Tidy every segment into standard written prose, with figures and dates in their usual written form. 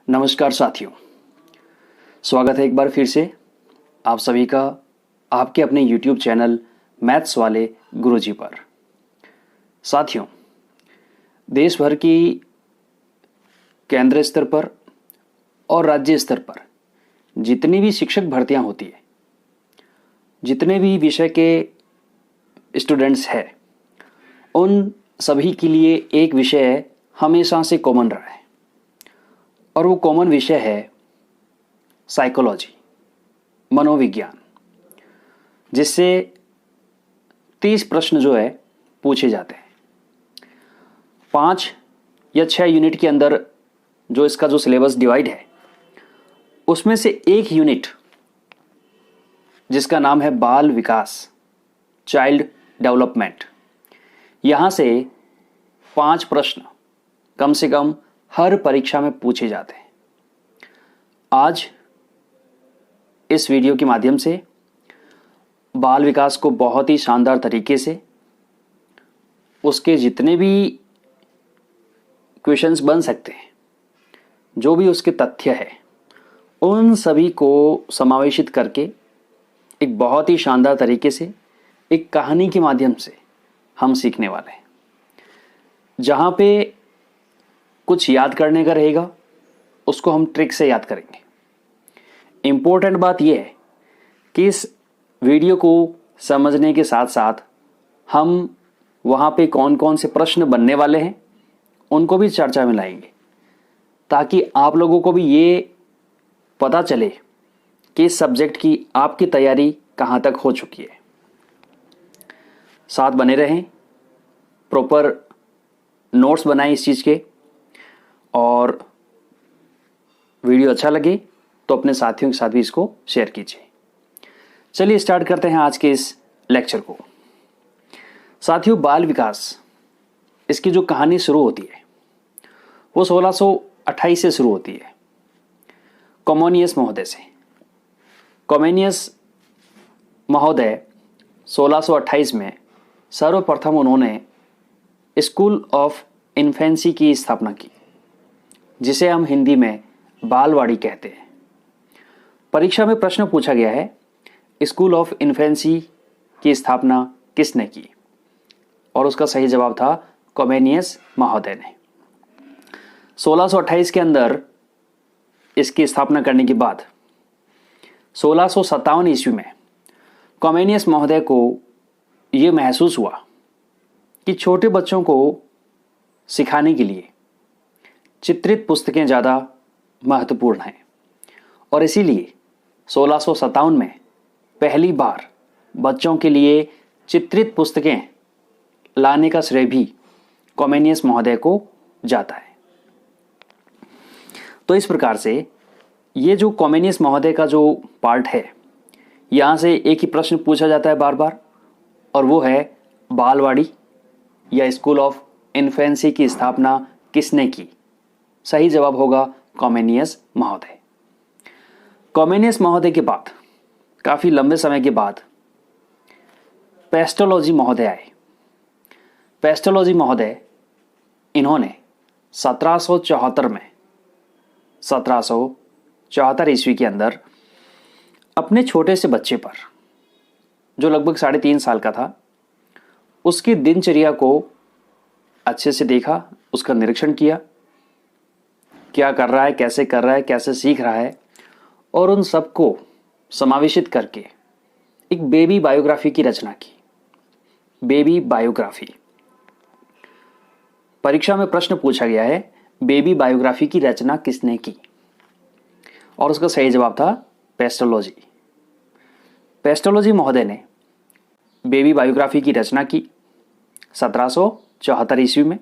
नमस्कार साथियों, स्वागत है एक बार फिर से आप सभी का आपके अपने YouTube चैनल मैथ्स वाले गुरुजी पर। साथियों, देश भर की केंद्र स्तर पर और राज्य स्तर पर जितनी भी शिक्षक भर्तियां होती है, जितने भी विषय के स्टूडेंट्स हैं, उन सभी के लिए एक विषय हमेशा से कॉमन रहा है और वो कॉमन विषय है साइकोलॉजी, मनोविज्ञान, जिससे 30 प्रश्न जो है पूछे जाते हैं। 5 या 6 यूनिट के अंदर जो इसका जो सिलेबस डिवाइड है, उसमें से एक यूनिट जिसका नाम है बाल विकास, चाइल्ड डेवलपमेंट, यहाँ से 5 प्रश्न कम से कम हर परीक्षा में पूछे जाते हैं। आज इस वीडियो के माध्यम से बाल विकास को बहुत ही शानदार तरीके से उसके जितने भी क्वेश्चंस बन सकते हैं, जो भी उसके तथ्य है, उन सभी को समावेशित करके एक बहुत ही शानदार तरीके से एक कहानी के माध्यम से हम सीखने वाले हैं, जहाँ पे कुछ याद करने का रहेगा, उसको हम ट्रिक से याद करेंगे। इम्पोर्टेंट बात यह है कि इस वीडियो को समझने के साथ साथ हम वहाँ पे कौन कौन से प्रश्न बनने वाले हैं उनको भी चर्चा में लाएंगे, ताकि आप लोगों को भी ये पता चले कि इस सब्जेक्ट की आपकी तैयारी कहाँ तक हो चुकी है। साथ बने रहें, प्रॉपर नोट्स बनाएं इस चीज़ के, और वीडियो अच्छा लगे तो अपने साथियों के साथ भी इसको शेयर कीजिए। चलिए स्टार्ट करते हैं आज के इस लेक्चर को। साथियों, बाल विकास, इसकी जो कहानी शुरू होती है वो 1628 से शुरू होती है, कॉमेनियस महोदय से। कॉमेनियस महोदय 1628 में सर्वप्रथम उन्होंने स्कूल ऑफ इन्फेंसी की स्थापना की, जिसे हम हिंदी में बालवाड़ी कहते हैं। परीक्षा में प्रश्न पूछा गया है, स्कूल ऑफ इन्फेंसी की स्थापना किसने की? और उसका सही जवाब था कॉमेनियस महोदय ने। 1628 के अंदर इसकी स्थापना करने के बाद 1657 ईस्वी में कॉमेनियस महोदय को ये महसूस हुआ कि छोटे बच्चों को सिखाने के लिए चित्रित पुस्तकें ज़्यादा महत्वपूर्ण हैं, और इसीलिए 1657 में पहली बार बच्चों के लिए चित्रित पुस्तकें लाने का श्रेय भी कॉमेनियस महोदय को जाता है। तो इस प्रकार से ये जो कॉमेनियस महोदय का जो पार्ट है, यहाँ से एक ही प्रश्न पूछा जाता है बार बार, और वो है बालवाड़ी या स्कूल ऑफ इन्फेंसी की स्थापना किसने की? सही जवाब होगा कॉमेनियस महोदय। कॉमेनियस महोदय के बाद काफ़ी लंबे समय के बाद पेस्टोलॉजी महोदय आए। पेस्टोलॉजी महोदय, इन्होंने 1774 में 1774 ईस्वी के अंदर अपने छोटे से बच्चे पर, जो लगभग 3.5 साल का था, उसकी दिनचर्या को अच्छे से देखा, उसका निरीक्षण किया, क्या कर रहा है, कैसे कर रहा है, कैसे सीख रहा है, और उन सबको समावेशित करके एक बेबी बायोग्राफी की रचना की। बेबी बायोग्राफी, परीक्षा में प्रश्न पूछा गया है, बेबी बायोग्राफी की रचना किसने की? और उसका सही जवाब था पेस्टोलॉजी। पेस्टोलॉजी महोदय ने बेबी बायोग्राफी की रचना की 1774 ईस्वी में,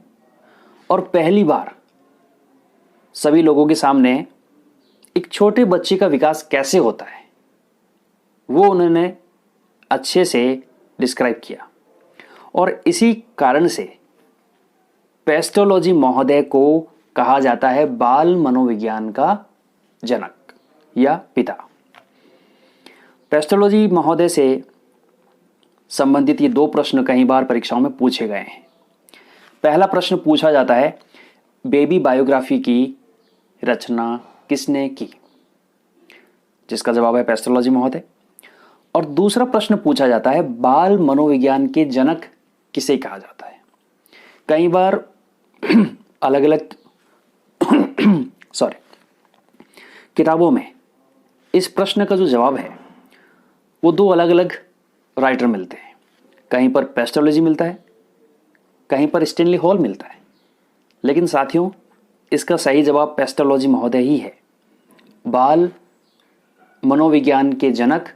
और पहली बार सभी लोगों के सामने एक छोटे बच्चे का विकास कैसे होता है वो उन्होंने अच्छे से डिस्क्राइब किया। और इसी कारण से पेस्टोलॉजी महोदय को कहा जाता है बाल मनोविज्ञान का जनक या पिता। पेस्टोलॉजी महोदय से संबंधित ये 2 प्रश्न कई बार परीक्षाओं में पूछे गए हैं। पहला प्रश्न पूछा जाता है बेबी बायोग्राफी की रचना किसने की? जिसका जवाब है पेस्टोलॉजी महोदय। और दूसरा प्रश्न पूछा जाता है, बाल मनोविज्ञान के जनक किसे कहा जाता है? कई बार अलग अलग किताबों में इस प्रश्न का जो जवाब है वो दो अलग अलग राइटर मिलते हैं। कहीं पर पेस्टोलॉजी मिलता है, कहीं पर स्टेनली हॉल मिलता है। लेकिन साथियों, इसका सही जवाब पेस्टोलॉजी महोदय ही है। बाल मनोविज्ञान के जनक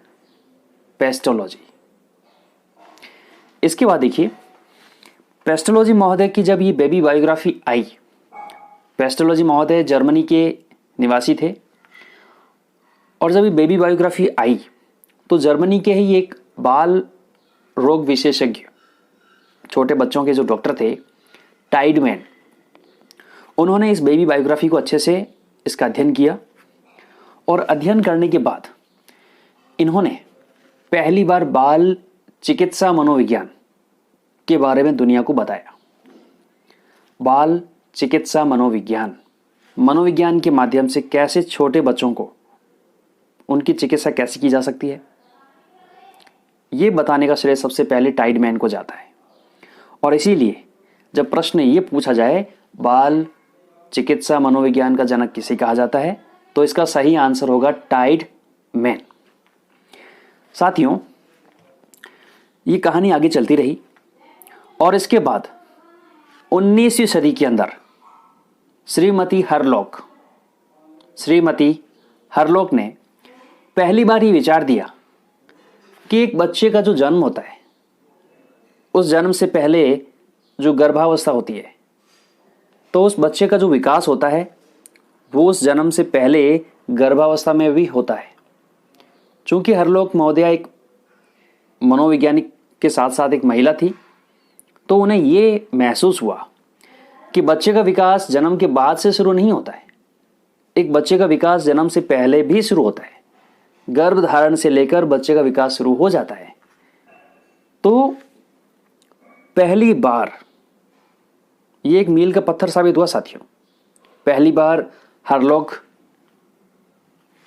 पेस्टोलॉजी। इसके बाद देखिए, पेस्टोलॉजी महोदय की जब ये बेबी बायोग्राफी आई, पेस्टोलॉजी महोदय जर्मनी के निवासी थे, और जब ये बेबी बायोग्राफी आई तो जर्मनी के ही एक बाल रोग विशेषज्ञ, छोटे बच्चों के जो डॉक्टर थे, टाइडमैन, उन्होंने इस बेबी बायोग्राफी को अच्छे से इसका अध्ययन किया। और अध्ययन करने के बाद इन्होंने पहली बार बाल चिकित्सा मनोविज्ञान के बारे में दुनिया को बताया। बाल चिकित्सा मनोविज्ञान, मनोविज्ञान के माध्यम से कैसे छोटे बच्चों को उनकी चिकित्सा कैसे की जा सकती है, ये बताने का श्रेय सबसे पहले टाइडमैन को जाता है। और इसीलिए जब प्रश्न ये पूछा जाए बाल चिकित्सा मनोविज्ञान का जनक किसे कहा जाता है, तो इसका सही आंसर होगा टाइडमैन। साथियों, ये कहानी आगे चलती रही और इसके बाद 19वीं सदी के अंदर श्रीमती हरलॉक ने पहली बार ये विचार दिया कि एक बच्चे का जो जन्म होता है, उस जन्म से पहले जो गर्भावस्था होती है, तो उस बच्चे का जो विकास होता है वो उस जन्म से पहले गर्भावस्था में भी होता है। चूंकि हरलॉक महोदया एक मनोवैज्ञानिक के साथ साथ एक महिला थी, तो उन्हें ये महसूस हुआ कि बच्चे का विकास जन्म के बाद से शुरू नहीं होता है, एक बच्चे का विकास जन्म से पहले भी शुरू होता है। गर्भ धारण से लेकर बच्चे का विकास शुरू हो जाता है। तो पहली बार ये एक मील का पत्थर साबित हुआ साथियों। पहली बार हरलॉक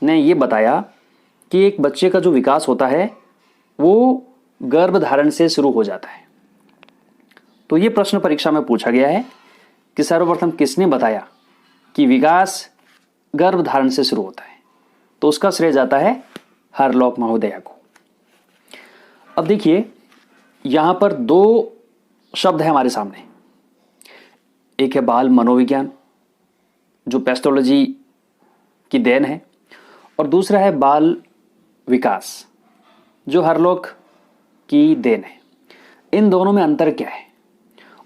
ने यह बताया कि एक बच्चे का जो विकास होता है वो गर्भ धारण से शुरू हो जाता है। तो ये प्रश्न परीक्षा में पूछा गया है कि सर्वप्रथम किसने बताया कि विकास गर्भ धारण से शुरू होता है, तो उसका श्रेय जाता है हरलॉक महोदया को। अब देखिए, यहां पर दो शब्द है हमारे सामने। एक है बाल मनोविज्ञान, जो पेस्टोलॉजी की देन है, और दूसरा है बाल विकास, जो हरलॉक की देन है। इन दोनों में अंतर क्या है?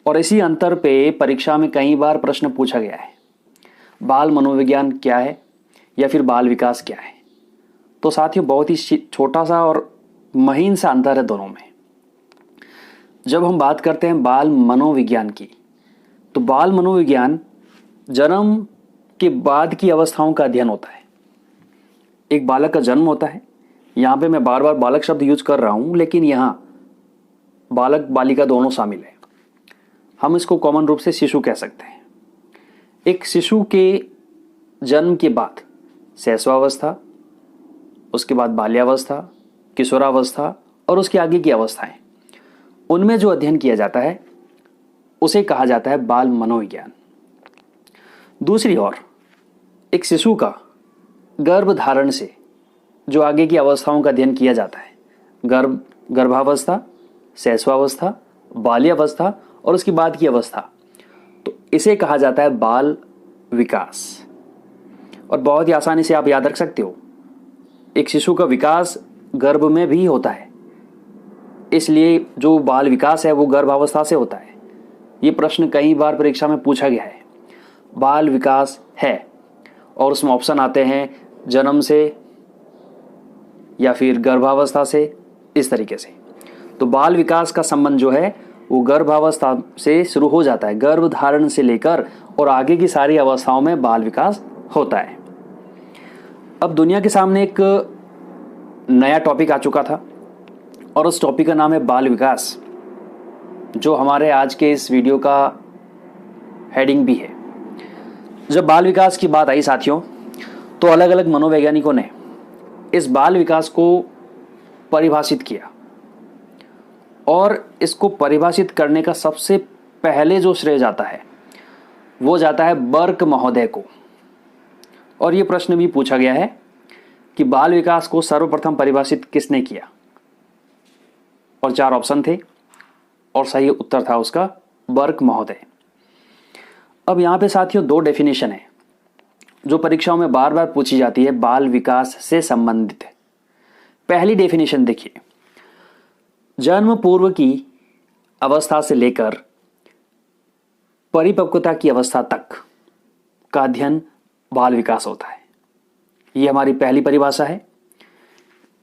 और इसी अंतर पे परीक्षा में कई बार प्रश्न पूछा गया है, बाल मनोविज्ञान क्या है या फिर बाल विकास क्या है। तो साथियों, बहुत ही छोटा सा और महीन सा अंतर है दोनों में। जब हम बात करते हैं बाल मनोविज्ञान की, तो बाल मनोविज्ञान जन्म के बाद की अवस्थाओं का अध्ययन होता है। एक बालक का जन्म होता है, यहाँ पे मैं बार बार बालक शब्द यूज कर रहा हूँ, लेकिन यहाँ बालक बालिका दोनों शामिल है। हम इसको कॉमन रूप से शिशु कह सकते हैं। एक शिशु के जन्म के बाद शैशवावस्था, उसके बाद बाल्यावस्था, किशोरावस्था और उसके आगे की अवस्थाएं, उनमें जो अध्ययन किया जाता है उसे कहा जाता है बाल मनोविज्ञान। दूसरी ओर एक शिशु का गर्भ धारण से जो आगे की अवस्थाओं का अध्ययन किया जाता है, गर्भावस्था, शैशवावस्था, बाल्यावस्था और उसके बाद की अवस्था, तो इसे कहा जाता है बाल विकास। और बहुत ही आसानी से आप याद रख सकते हो, एक शिशु का विकास गर्भ में भी होता है, इसलिए जो बाल विकास है वो गर्भावस्था से होता है। ये प्रश्न कई बार परीक्षा में पूछा गया है। बाल विकास है और उसमें ऑप्शन आते हैं जन्म से या फिर गर्भावस्था से, इस तरीके से। तो बाल विकास का संबंध जो है वो गर्भावस्था से शुरू हो जाता है, गर्भ धारण से लेकर और आगे की सारी अवस्थाओं में बाल विकास होता है। अब दुनिया के सामने एक नया टॉपिक आ चुका था और उस टॉपिक का नाम है बाल विकास, जो हमारे आज के इस वीडियो का हेडिंग भी है। जब बाल विकास की बात आई साथियों, तो अलग अलग मनोवैज्ञानिकों ने इस बाल विकास को परिभाषित किया और इसको परिभाषित करने का सबसे पहले जो श्रेय जाता है वो जाता है बर्क महोदय को। और ये प्रश्न भी पूछा गया है कि बाल विकास को सर्वप्रथम परिभाषित किसने किया, और 4 ऑप्शन थे और सही उत्तर था उसका बर्क महोदय। अब यहां पे साथियों 2 डेफिनेशन है जो परीक्षाओं में बार बार पूछी जाती है बाल विकास से संबंधित। पहली डेफिनेशन देखिए, जन्म पूर्व की अवस्था से लेकर परिपक्वता की अवस्था तक का अध्ययन बाल विकास होता है। यह हमारी पहली परिभाषा है।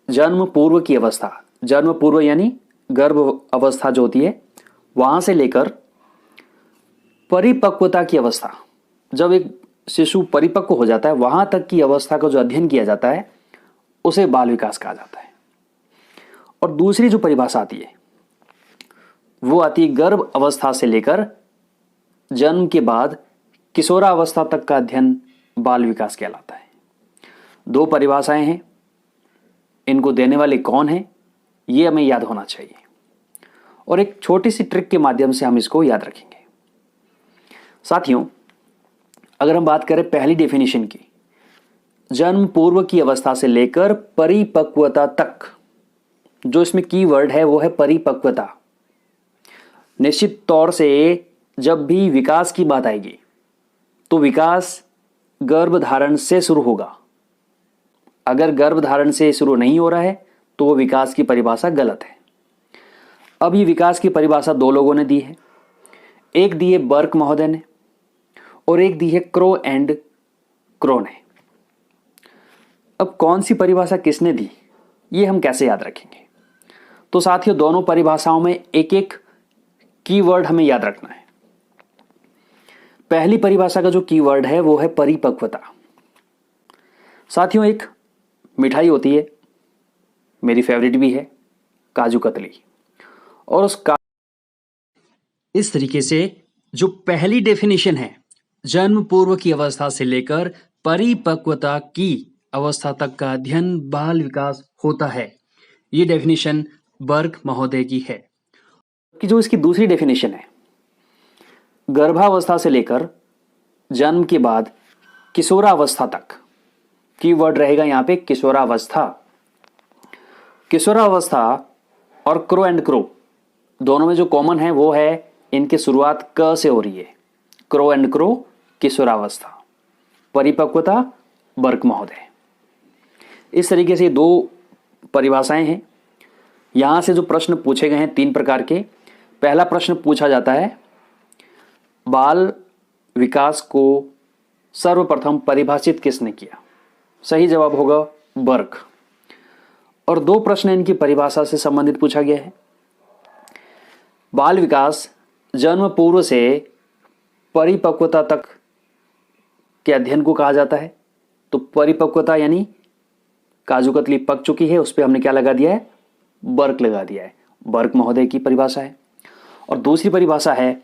जन्म पूर्व की अवस्था, जन्म पूर्व यानी गर्भ अवस्था जो होती है, वहां से लेकर परिपक्वता की अवस्था, जब एक शिशु परिपक्व हो जाता है वहां तक की अवस्था का जो अध्ययन किया जाता है उसे बाल विकास कहा जाता है। और दूसरी जो परिभाषा आती है वो आती है गर्भ अवस्था से लेकर जन्म के बाद किशोरावस्था तक का अध्ययन बाल विकास कहलाता है। 2 परिभाषाएं हैं, इनको देने वाले कौन हैं ये हमें याद होना चाहिए और एक छोटी सी ट्रिक के माध्यम से हम इसको याद रखेंगे। साथियों, अगर हम बात करें पहली डेफिनेशन की, जन्म पूर्व की अवस्था से लेकर परिपक्वता तक, जो इसमें कीवर्ड है वो है परिपक्वता। निश्चित तौर से जब भी विकास की बात आएगी तो विकास गर्भधारण से शुरू होगा। अगर गर्भधारण से शुरू नहीं हो रहा है तो वो विकास की परिभाषा गलत है। अब ये विकास की परिभाषा 2 लोगों ने दी है, एक दी है बर्क महोदय ने और एक दी है क्रो एंड क्रो ने। अब कौन सी परिभाषा किसने दी ये हम कैसे याद रखेंगे? तो साथियों, दोनों परिभाषाओं में एक एक कीवर्ड हमें याद रखना है। पहली परिभाषा का जो कीवर्ड है वो है परिपक्वता। साथियों, एक मिठाई होती है, मेरी फेवरेट भी है, काजू कतली, और इस तरीके से जो पहली डेफिनेशन है जन्म पूर्व की अवस्था से लेकर परिपक्वता की अवस्था तक का अध्ययन बाल विकास होता है, ये डेफिनेशन बर्क महोदय की है। कि जो इसकी दूसरी डेफिनेशन है गर्भावस्था से लेकर जन्म के बाद किशोरावस्था तक, कीवर्ड रहेगा यहां पे किशोरावस्था। किशोरावस्था और क्रो एंड क्रो दोनों में जो कॉमन है वो है इनकी शुरुआत क से हो रही है। क्रो एंड क्रो किशोरावस्था, परिपक्वता बर्क महोदय। इस तरीके से 2 परिभाषाएं हैं। यहां से जो प्रश्न पूछे गए हैं 3 प्रकार के। पहला प्रश्न पूछा जाता है बाल विकास को सर्वप्रथम परिभाषित किसने किया? सही जवाब होगा बर्क। और 2 प्रश्न इनकी परिभाषा से संबंधित पूछा गया है। बाल विकास जन्म पूर्व से परिपक्वता तक के अध्ययन को कहा जाता है। तो परिपक्वता यानी काजू कतली पक चुकी है, उस पर हमने क्या लगा दिया है? बर्क लगा दिया है। बर्क महोदय की परिभाषा है। और दूसरी परिभाषा है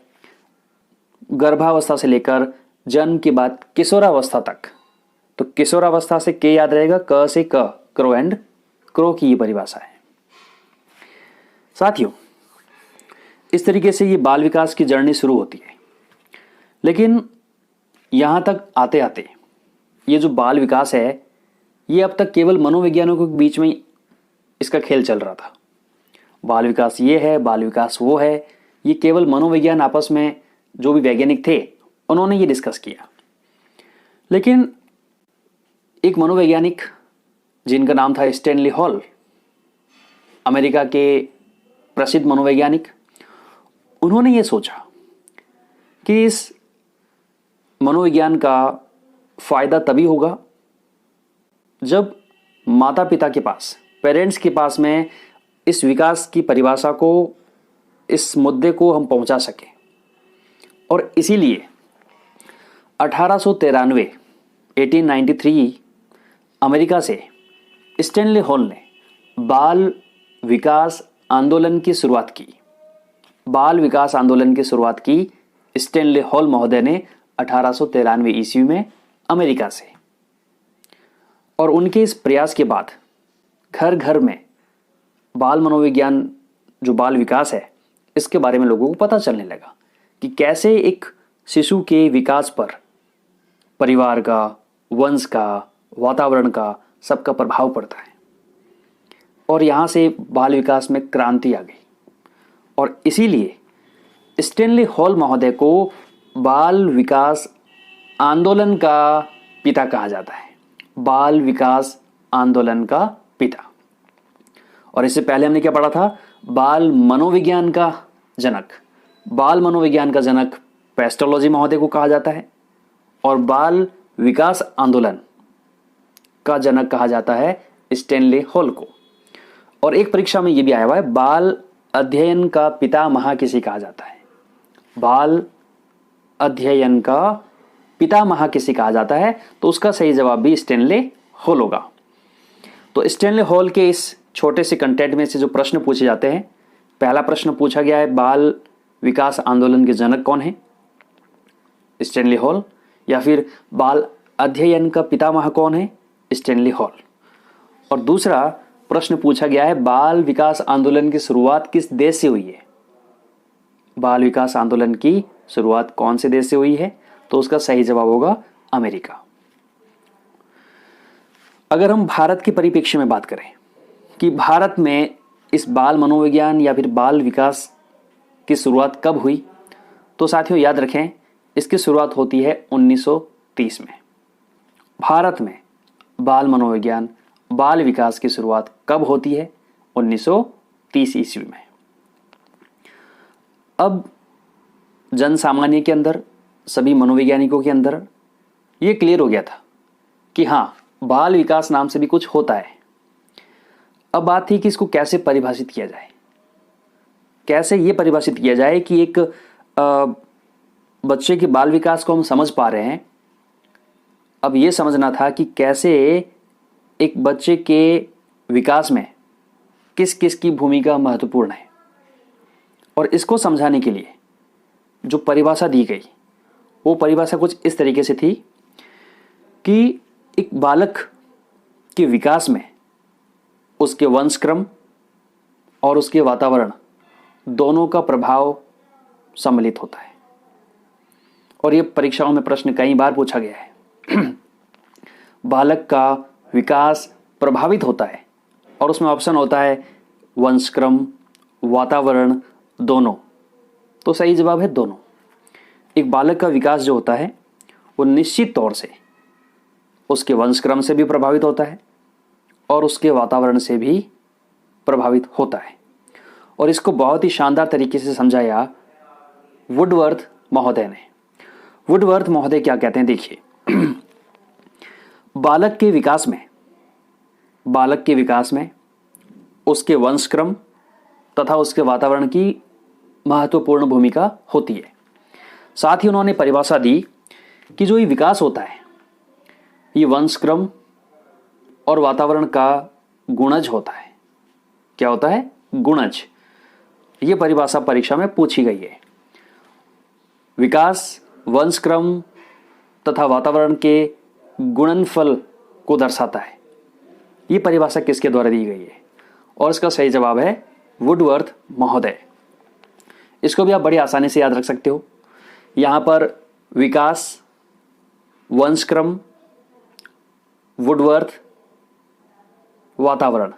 गर्भावस्था से लेकर जन्म के बाद किशोरावस्था तक। तो किशोरावस्था से के याद रहेगा, क से क, क्रो एंड क्रो की ये परिभाषा है। साथियों, इस तरीके से ये बाल विकास की जर्नी शुरू होती है। लेकिन यहां तक आते आते ये जो बाल विकास है ये अब तक केवल मनोवैज्ञानिकों के बीच में इसका खेल चल रहा था। बाल विकास ये है, बाल विकास वो है, ये केवल मनोविज्ञान आपस में जो भी वैज्ञानिक थे उन्होंने ये डिस्कस किया। लेकिन एक मनोवैज्ञानिक जिनका नाम था स्टैनली हॉल, अमेरिका के प्रसिद्ध मनोवैज्ञानिक, उन्होंने ये सोचा कि इस मनोविज्ञान का फायदा तभी होगा जब माता पिता के पास, पेरेंट्स के पास में इस विकास की परिभाषा को, इस मुद्दे को हम पहुंचा सकें। और इसीलिए 1893 1893 अमेरिका से स्टैनली हॉल ने बाल विकास आंदोलन की शुरुआत की। बाल विकास आंदोलन की शुरुआत की स्टैनली हॉल महोदय ने 1893 ईस्वी में अमेरिका से। और उनके इस प्रयास के बाद घर घर में बाल मनोविज्ञान, जो बाल विकास है, इसके बारे में लोगों को पता चलने लगा कि कैसे एक शिशु के विकास पर परिवार का, वंश का, वातावरण का, सबका प्रभाव पड़ता है। और यहाँ से बाल विकास में क्रांति आ गई। और इसीलिए स्टेनली हॉल महोदय को बाल विकास आंदोलन का पिता कहा जाता है। बाल विकास आंदोलन का पिता। और इससे पहले हमने क्या पढ़ा था? बाल मनोविज्ञान का जनक। बाल मनोविज्ञान का जनक पेस्टोलॉजी महोदय को कहा जाता है और बाल विकास आंदोलन का जनक कहा जाता है स्टेनली हॉल को। और एक परीक्षा में यह भी आया हुआ है, बाल अध्ययन का पितामह किसे कहा जाता है? बाल अध्ययन का पितामह किसे कहा जाता है? तो उसका सही जवाब भी स्टेनली हॉल होगा। तो स्टेनली हॉल के इस छोटे से कंटेंट में से जो प्रश्न पूछे जाते हैं, पहला प्रश्न पूछा गया है, बाल विकास आंदोलन के जनक कौन है? Stanley hall. या फिर बाल अध्ययन का पितामह कौन है? Stanley hall. और दूसरा प्रश्न पूछा गया है, बाल विकास आंदोलन की शुरुआत किस देश से हुई है? बाल विकास आंदोलन की शुरुआत कौन से देश से हुई है? तो उसका सही जवाब होगा अमेरिका। अगर हम भारत के परिप्रेक्ष्य में बात करें कि भारत में इस बाल मनोविज्ञान या फिर बाल विकास की शुरुआत कब हुई, तो साथियों याद रखें, इसकी शुरुआत होती है 1930 में। भारत में बाल मनोविज्ञान, बाल विकास की शुरुआत कब होती है? 1930 ईस्वी में। अब जन सामान्य के अंदर, सभी मनोवैज्ञानिकों के अंदर ये क्लियर हो गया था कि हाँ, बाल विकास नाम से भी कुछ होता है। अब बात थी कि इसको कैसे परिभाषित किया जाए, कैसे ये परिभाषित किया जाए कि एक बच्चे के बाल विकास को हम समझ पा रहे हैं। अब ये समझना था कि कैसे एक बच्चे के विकास में किस किस की भूमिका महत्वपूर्ण है। और इसको समझाने के लिए जो परिभाषा दी गई, वो परिभाषा कुछ इस तरीके से थी कि एक बालक के विकास में उसके वंशक्रम और उसके वातावरण दोनों का प्रभाव सम्मिलित होता है। और ये परीक्षाओं में प्रश्न कई बार पूछा गया है। बालक का विकास प्रभावित होता है, और उसमें ऑप्शन होता है वंशक्रम, वातावरण, दोनों। तो सही जवाब है दोनों। एक बालक का विकास जो होता है वो निश्चित तौर से उसके वंशक्रम से भी प्रभावित होता है और उसके वातावरण से भी प्रभावित होता है। और इसको बहुत ही शानदार तरीके से समझाया वुडवर्थ महोदय ने। वुडवर्थ महोदय क्या कहते हैं, देखिए। बालक के विकास में उसके वंशक्रम तथा उसके वातावरण की महत्वपूर्ण भूमिका होती है। साथ ही उन्होंने परिभाषा दी कि जो ये विकास होता है, ये वंशक्रम और वातावरण का गुणज होता है। क्या होता है? गुणज। ये परिभाषा परीक्षा में पूछी गई है। विकास वंशक्रम तथा वातावरण के गुणनफल को दर्शाता है। ये परिभाषा किसके द्वारा दी गई है? और इसका सही जवाब है वुडवर्थ महोदय। इसको भी आप बड़ी आसानी से याद रख सकते हो। यहां पर विकास, वंशक्रम, वुडवर्थ, वातावरण,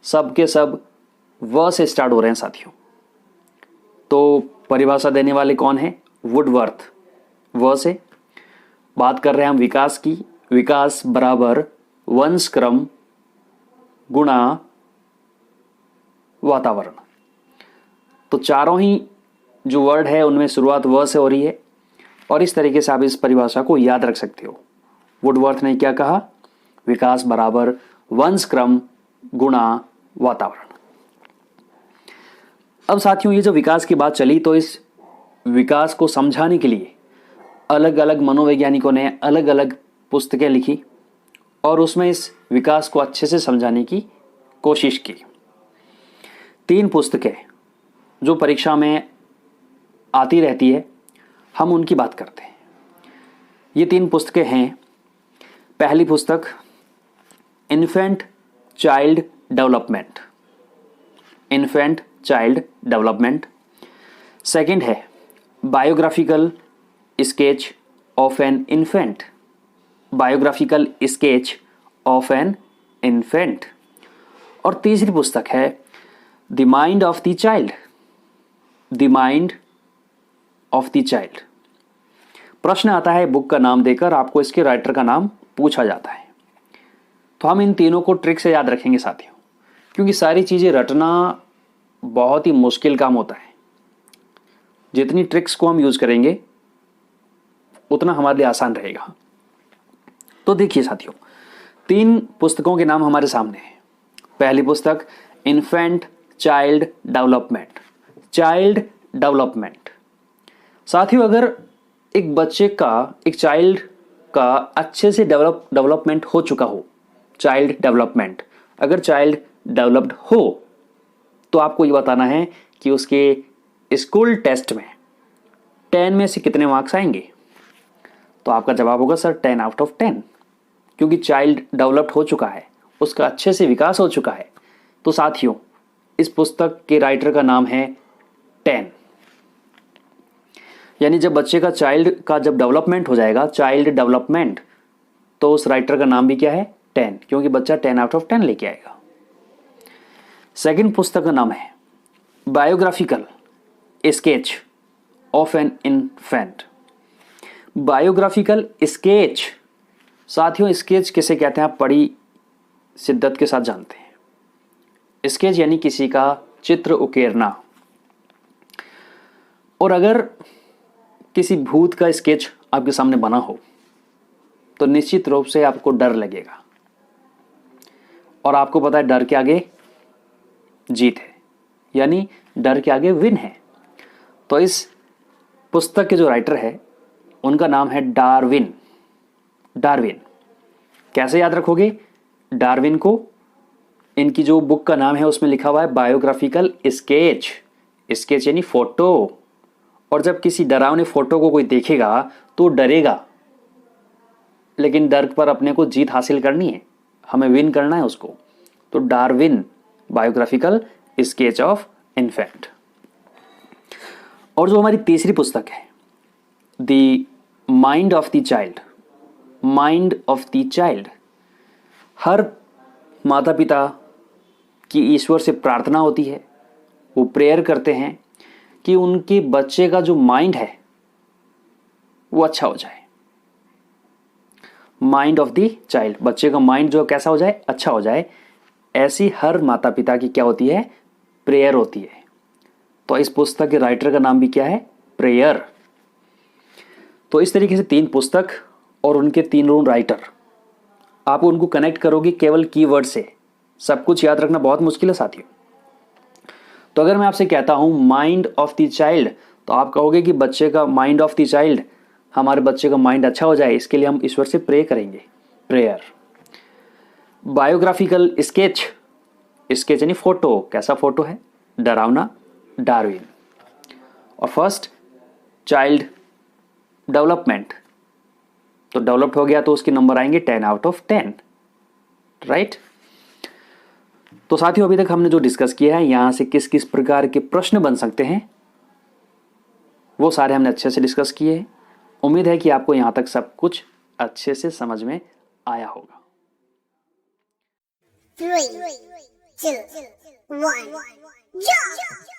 सब के सब व से स्टार्ट हो रहे हैं साथियों। तो परिभाषा देने वाले कौन है? वुडवर्थ। व से बात कर रहे हैं हम विकास की। विकास बराबर वंशक्रम गुणा वातावरण। तो चारों ही जो वर्ड है उनमें शुरुआत व से हो रही है, और इस तरीके से आप इस परिभाषा को याद रख सकते हो। वुडवर्थ ने क्या कहा? विकास बराबर वंशक्रम गुणा वातावरण। अब साथियों, ये जो विकास की बात चली, तो इस विकास को समझाने के लिए अलग अलग मनोवैज्ञानिकों ने अलग अलग पुस्तकें लिखी और उसमें इस विकास को अच्छे से समझाने की कोशिश की। 3 पुस्तकें जो परीक्षा में आती रहती है, हम उनकी बात करते हैं। ये 3 पुस्तकें हैं। पहली पुस्तक infant child development, infant child development. Second है biographical sketch of an infant, biographical sketch of an infant. और तीसरी पुस्तक है the mind of the child, the mind of the child. प्रश्न आता है बुक का नाम देकर, आपको इसके राइटर का नाम पूछा जाता है। तो हम इन तीनों को ट्रिक से याद रखेंगे साथियों, क्योंकि सारी चीज़ें रटना बहुत ही मुश्किल काम होता है। जितनी ट्रिक्स को हम यूज़ करेंगे उतना हमारे लिए आसान रहेगा। तो देखिए साथियों, 3 पुस्तकों के नाम हमारे सामने हैं। पहली पुस्तक infant child development, child development. साथियों, अगर एक बच्चे का, एक चाइल्ड का अच्छे से डेवलपमेंट हो चुका हो, चाइल्ड डेवलपमेंट, अगर चाइल्ड डेवलप्ड हो, तो आपको ये बताना है कि उसके स्कूल टेस्ट में 10 में से कितने मार्क्स आएंगे। तो आपका जवाब होगा सर 10 आउट ऑफ 10, क्योंकि चाइल्ड डेवलप्ड हो चुका है, उसका अच्छे से विकास हो चुका है। तो साथियों, इस पुस्तक के राइटर का नाम है 10। यानी जब बच्चे का चाइल्ड का जब डेवलपमेंट हो जाएगा, चाइल्ड डेवलपमेंट, तो उस राइटर का नाम भी क्या है 10, क्योंकि बच्चा 10 आउट ऑफ 10 लेके आएगा। सेकंड पुस्तक का नाम है biographical sketch of an infant, biographical sketch. साथियों, स्केच किसे कहते हैं आप बड़ी शिद्दत के साथ जानते हैं। स्केच यानी किसी का चित्र उकेरना। और अगर किसी भूत का स्केच आपके सामने बना हो तो निश्चित रूप से आपको डर लगेगा, और आपको पता है डर के आगे जीत है, यानी डर के आगे विन है। तो इस पुस्तक के जो राइटर है उनका नाम है डार्विन। डार्विन कैसे याद रखोगे डार्विन को? इनकी जो बुक का नाम है उसमें लिखा हुआ है बायोग्राफिकल स्केच, स्केच यानी फोटो। और जब किसी डरावने फोटो को कोई देखेगा तो डरेगा, लेकिन डर पर अपने को जीत हासिल करनी है, हमें विन करना है उसको। तो Darwin, biographical sketch of infant. और जो हमारी तीसरी पुस्तक है the mind of the child, mind of the child. हर माता पिता की ईश्वर से प्रार्थना होती है, वो प्रेयर करते हैं कि उनके बच्चे का जो माइंड है वो अच्छा हो जाए। माइंड ऑफ द चाइल्ड, बच्चे का माइंड जो कैसा हो जाए, अच्छा हो जाए। ऐसी हर माता पिता की क्या होती है, प्रेयर होती है। तो इस पुस्तक के राइटर का नाम भी क्या है, प्रेयर। तो इस तरीके से 3 पुस्तक और उनके 3 राइटर, आप उनको कनेक्ट करोगे केवल कीवर्ड से। सब कुछ याद रखना बहुत मुश्किल है साथियों। तो अगर मैं आपसे कहता हूं माइंड ऑफ द चाइल्ड, तो आप कहोगे कि बच्चे का माइंड ऑफ द चाइल्ड, हमारे बच्चे का माइंड अच्छा हो जाए, इसके लिए हम ईश्वर से प्रे करेंगे, प्रेयर। बायोग्राफिकल स्केच, स्केच यानी फोटो, कैसा फोटो है, डरावना, डार्विन। और फर्स्ट चाइल्ड डेवलपमेंट, तो डेवलप्ड हो गया तो उसके नंबर आएंगे 10 आउट ऑफ 10, राइट। तो साथियों, अभी तक हमने जो डिस्कस किया है, यहां से किस किस प्रकार के प्रश्न बन सकते हैं वो सारे हमने अच्छे से डिस्कस किए हैं। उम्मीद है कि आपको यहां तक सब कुछ अच्छे से समझ में आया होगा। 3, 2, 1, jump!